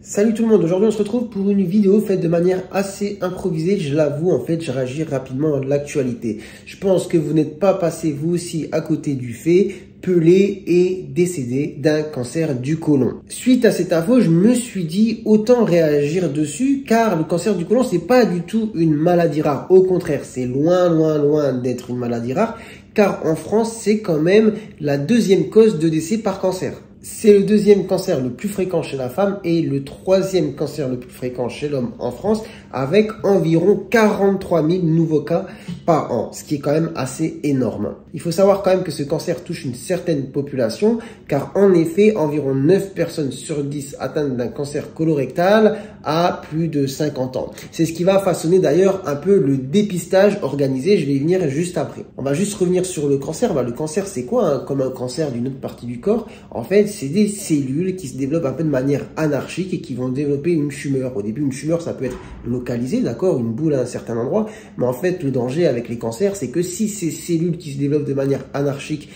Salut tout le monde, aujourd'hui on se retrouve pour une vidéo faite de manière assez improvisée, je l'avoue, en fait je réagis rapidement à l'actualité. Je pense que vous n'êtes pas passé vous aussi à côté du fait, Pelé est décédé d'un cancer du côlon. Suite à cette info, je me suis dit autant réagir dessus car le cancer du côlon c'est pas du tout une maladie rare, au contraire c'est loin d'être une maladie rare car en France c'est quand même la deuxième cause de décès par cancer. C'est le deuxième cancer le plus fréquent chez la femme et le troisième cancer le plus fréquent chez l'homme en France avec environ 43 000 nouveaux cas par an, ce qui est quand même assez énorme. Il faut savoir quand même que ce cancer touche une certaine population car en effet, environ 9 personnes sur 10 atteintes d'un cancer colorectal à plus de 50 ans. C'est ce qui va façonner d'ailleurs un peu le dépistage organisé, je vais y venir juste après. On va juste revenir sur le cancer. Le cancer c'est quoi hein? Comme un cancer d'une autre partie du corps, en fait c'est des cellules qui se développent un peu de manière anarchique et qui vont développer une tumeur. Au début, une tumeur, ça peut être localisé, d'accord, une boule à un certain endroit. Mais en fait, le danger avec les cancers, c'est que si ces cellules qui se développent de manière anarchique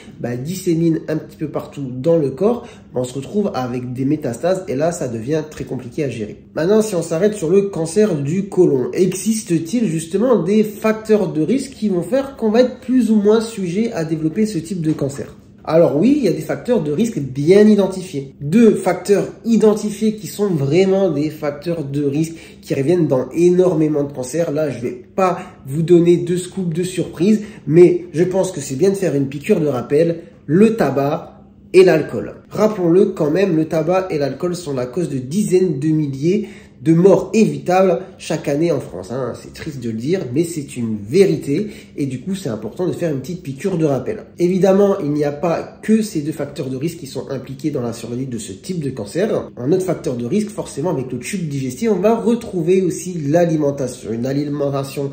disséminent un petit peu partout dans le corps, on se retrouve avec des métastases et là, ça devient très compliqué à gérer. Maintenant, si on s'arrête sur le cancer du côlon, existe-t-il justement des facteurs de risque qui vont faire qu'on va être plus ou moins sujet à développer ce type de cancer? Alors oui, il y a des facteurs de risque bien identifiés. Deux facteurs identifiés qui sont vraiment des facteurs de risque qui reviennent dans énormément de cancers. Là, je vais pas vous donner de scoop de surprise, mais je pense que c'est bien de faire une piqûre de rappel. Le tabac et l'alcool. Rappelons-le quand même, le tabac et l'alcool sont la cause de dizaines de milliers de morts évitables chaque année en France. C'est triste de le dire, mais c'est une vérité et du coup, c'est important de faire une petite piqûre de rappel. Évidemment, il n'y a pas que ces deux facteurs de risque qui sont impliqués dans la survenue de ce type de cancer. Un autre facteur de risque, forcément, avec le tube digestif, on va retrouver aussi l'alimentation. Une alimentation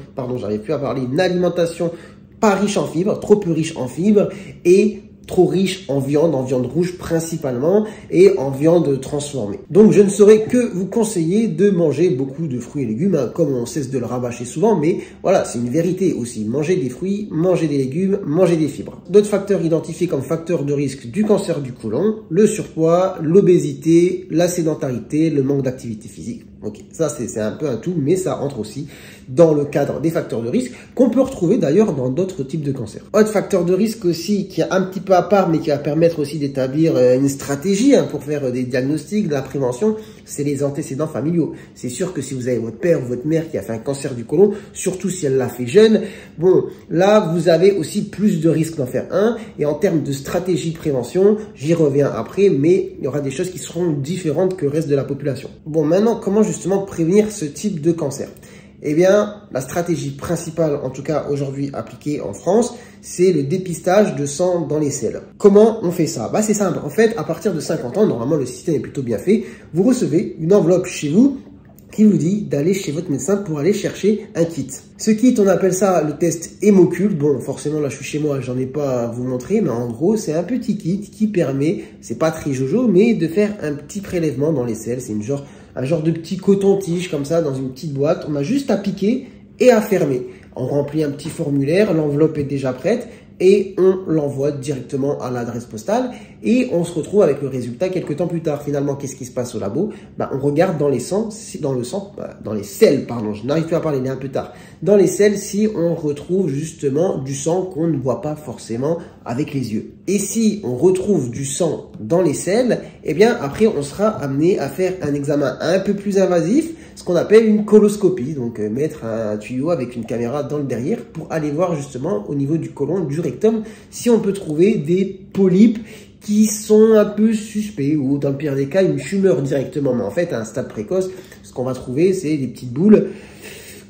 pas riche en fibres, trop peu riche en fibres et trop riche en viande rouge principalement et en viande transformée. Donc je ne saurais que vous conseiller de manger beaucoup de fruits et légumes, comme on cesse de le rabâcher souvent, mais voilà, c'est une vérité aussi. Manger des fruits, manger des légumes, manger des fibres. D'autres facteurs identifiés comme facteurs de risque du cancer du côlon, le surpoids, l'obésité, la sédentarité, le manque d'activité physique. Ok, ça c'est un peu un tout, mais ça entre aussi dans le cadre des facteurs de risque qu'on peut retrouver d'ailleurs dans d'autres types de cancers. Autre facteur de risque aussi qui est un petit peu à part mais qui va permettre aussi d'établir une stratégie pour faire des diagnostics, de la prévention, c'est les antécédents familiaux. C'est sûr que si vous avez votre père ou votre mère qui a fait un cancer du côlon, surtout si elle l'a fait jeune, bon, là vous avez aussi plus de risques d'en faire un et en termes de stratégie de prévention, j'y reviens après, mais il y aura des choses qui seront différentes que le reste de la population. Bon, maintenant, comment justement prévenir ce type de cancer? Eh bien, la stratégie principale, en tout cas aujourd'hui appliquée en France, c'est le dépistage de sang dans les selles. Comment on fait ça? C'est simple. En fait, à partir de 50 ans, normalement le système est plutôt bien fait, vous recevez une enveloppe chez vous qui vous dit d'aller chez votre médecin pour aller chercher un kit. Ce kit, on appelle ça le test Hémoculte. Bon, forcément, là, je suis chez moi, j'en ai pas à vous montrer, mais en gros, c'est un petit kit qui permet, c'est pas très jojo, mais de faire un petit prélèvement dans les selles. C'est un genre de petit coton-tige comme ça dans une petite boîte. On a juste à piquer et à fermer. On remplit un petit formulaire, l'enveloppe est déjà prête et on l'envoie directement à l'adresse postale et on se retrouve avec le résultat quelques temps plus tard. Finalement, qu'est-ce qui se passe au labo? On regarde dans les selles, pardon, je n'arrive plus à parler, il est un peu tard. Dans les selles, si on retrouve justement du sang qu'on ne voit pas forcément avec les yeux. Et si on retrouve du sang dans les selles, eh bien après on sera amené à faire un examen un peu plus invasif, ce qu'on appelle une coloscopie, donc mettre un tuyau avec une caméra dans le derrière pour aller voir justement au niveau du côlon, du rectum, si on peut trouver des polypes qui sont un peu suspects ou dans le pire des cas une tumeur directement. Mais en fait à un stade précoce, ce qu'on va trouver c'est des petites boules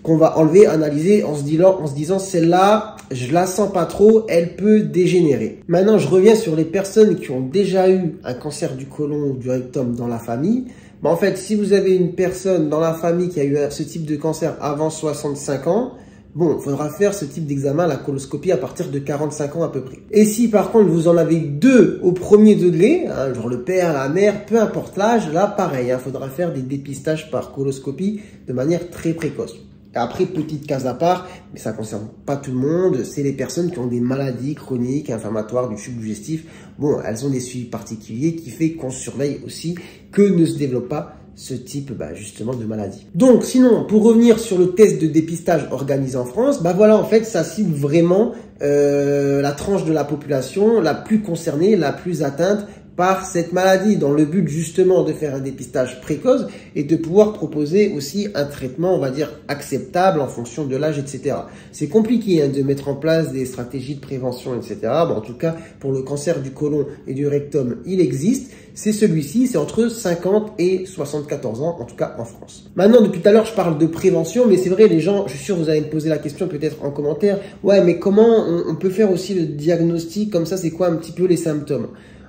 qu'on va enlever, analyser en se disant celle-là, je la sens pas trop, elle peut dégénérer. Maintenant, je reviens sur les personnes qui ont déjà eu un cancer du côlon ou du rectum dans la famille. En fait, si vous avez une personne dans la famille qui a eu ce type de cancer avant 65 ans, bon, il faudra faire ce type d'examen, la coloscopie, à partir de 45 ans à peu près. Et si par contre vous en avez deux au premier degré, genre le père, la mère, peu importe l'âge, là pareil, il faudra faire des dépistages par coloscopie de manière très précoce. Après, petite case à part, mais ça ne concerne pas tout le monde, c'est les personnes qui ont des maladies chroniques, inflammatoires du tube digestif. Bon, elles ont des suivis particuliers qui fait qu'on surveille aussi que ne se développe pas ce type justement de maladie. Donc sinon, pour revenir sur le test de dépistage organisé en France, voilà, en fait, ça cible vraiment la tranche de la population la plus concernée, la plus atteinte par cette maladie, dans le but justement de faire un dépistage précoce et de pouvoir proposer aussi un traitement, on va dire, acceptable en fonction de l'âge, etc. C'est compliqué de mettre en place des stratégies de prévention, etc. En tout cas, pour le cancer du côlon et du rectum, il existe. C'est celui-ci, c'est entre 50 et 74 ans, en tout cas en France. Maintenant, depuis tout à l'heure, je parle de prévention, mais c'est vrai, les gens, je suis sûr, vous allez me poser la question peut-être en commentaire. Ouais, mais comment on peut faire aussi le diagnostic comme ça? C'est quoi un petit peu les symptômes?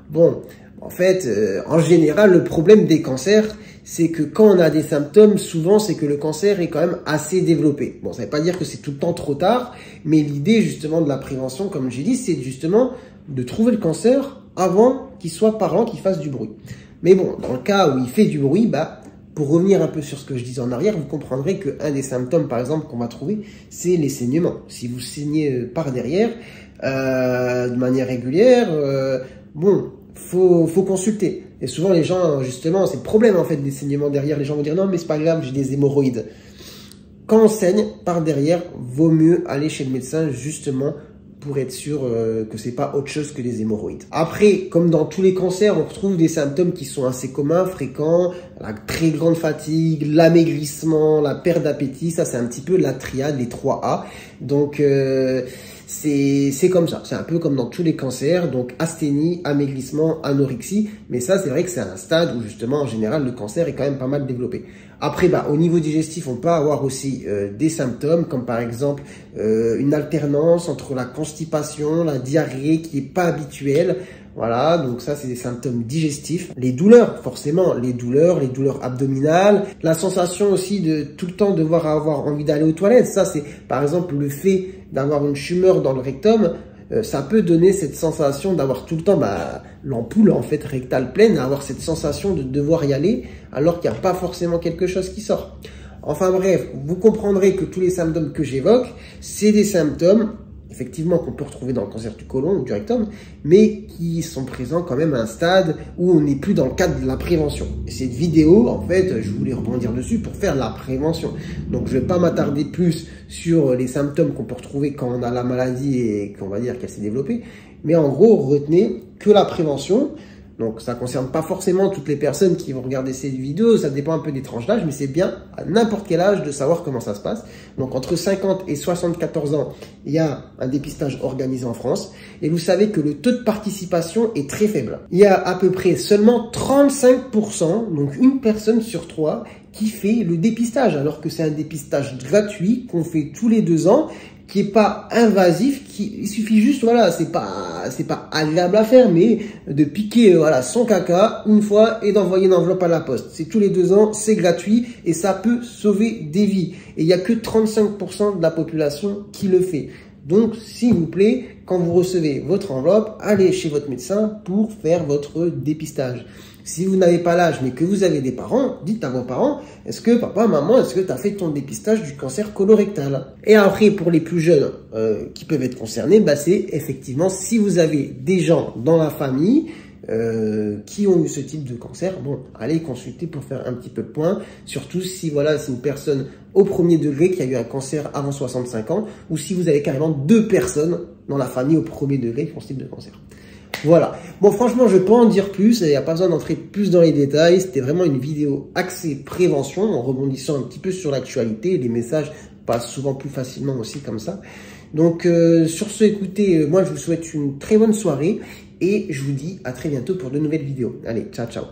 Bon, en fait, en général, le problème des cancers, c'est que quand on a des symptômes, souvent, c'est que le cancer est quand même assez développé. Bon, ça ne veut pas dire que c'est tout le temps trop tard, mais l'idée, justement, de la prévention, comme j'ai dit, c'est justement de trouver le cancer avant qu'il soit parlant, qu'il fasse du bruit. Mais bon, dans le cas où il fait du bruit, pour revenir un peu sur ce que je disais en arrière, vous comprendrez qu'un des symptômes, par exemple, qu'on va trouver, c'est les saignements. Si vous saignez par derrière, de manière régulière, faut consulter. Et souvent, les gens, justement, c'est le problème, en fait, des saignements derrière. Les gens vont dire, non, mais c'est pas grave, j'ai des hémorroïdes. Quand on saigne par derrière, vaut mieux aller chez le médecin, justement, pour être sûr que c'est pas autre chose que des hémorroïdes. Après, comme dans tous les cancers, on retrouve des symptômes qui sont assez communs, fréquents, la très grande fatigue, l'amaigrissement, la perte d'appétit. Ça, c'est un petit peu la triade, les 3 A. Donc, c'est comme ça, c'est un peu comme dans tous les cancers, donc asthénie, amaigrissement, anorexie, mais ça c'est vrai que c'est un stade où justement en général le cancer est quand même pas mal développé. Après, au niveau digestif, on peut avoir aussi des symptômes comme par exemple une alternance entre la constipation, la diarrhée qui est pas habituelle. Voilà, donc ça c'est des symptômes digestifs. Les douleurs, forcément, les douleurs abdominales, la sensation aussi de tout le temps devoir avoir envie d'aller aux toilettes. Ça c'est par exemple le fait d'avoir une tumeur dans le rectum, ça peut donner cette sensation d'avoir tout le temps l'ampoule en fait rectale pleine, avoir cette sensation de devoir y aller alors qu'il n'y a pas forcément quelque chose qui sort. Enfin bref, vous comprendrez que tous les symptômes que j'évoque, c'est des symptômes effectivement qu'on peut retrouver dans le cancer du côlon ou du rectum, mais qui sont présents quand même à un stade où on n'est plus dans le cadre de la prévention. Et cette vidéo, en fait, je voulais rebondir dessus pour faire la prévention. Donc, je ne vais pas m'attarder plus sur les symptômes qu'on peut retrouver quand on a la maladie et qu'on va dire qu'elle s'est développée. Mais en gros, retenez que la prévention, donc ça ne concerne pas forcément toutes les personnes qui vont regarder cette vidéo, ça dépend un peu des tranches d'âge, mais c'est bien à n'importe quel âge de savoir comment ça se passe. Donc entre 50 et 74 ans, il y a un dépistage organisé en France, et vous savez que le taux de participation est très faible. Il y a à peu près seulement 35%, donc une personne sur 3, qui fait le dépistage, alors que c'est un dépistage gratuit qu'on fait tous les 2 ans, qui est pas invasif, il suffit juste, voilà, c'est pas agréable à faire, mais de piquer, voilà, son caca une fois et d'envoyer une enveloppe à la poste. C'est tous les 2 ans, c'est gratuit et ça peut sauver des vies. Et il y a que 35% de la population qui le fait. Donc, s'il vous plaît, quand vous recevez votre enveloppe, allez chez votre médecin pour faire votre dépistage. Si vous n'avez pas l'âge, mais que vous avez des parents, dites à vos parents, est-ce que papa, maman, est-ce que tu as fait ton dépistage du cancer colorectal? Et après, pour les plus jeunes qui peuvent être concernés, c'est effectivement si vous avez des gens dans la famille qui ont eu ce type de cancer, allez consulter pour faire un petit peu de point, surtout si voilà, c'est une personne au 1er degré qui a eu un cancer avant 65 ans, ou si vous avez carrément 2 personnes dans la famille au 1er degré qui ont ce type de cancer. Voilà. Bon, franchement, je ne vais pas en dire plus. Il n'y a pas besoin d'entrer plus dans les détails. C'était vraiment une vidéo axée prévention en rebondissant un petit peu sur l'actualité. Les messages passent souvent plus facilement aussi comme ça. Donc, sur ce, écoutez, moi, je vous souhaite une très bonne soirée et je vous dis à très bientôt pour de nouvelles vidéos. Allez, ciao, ciao.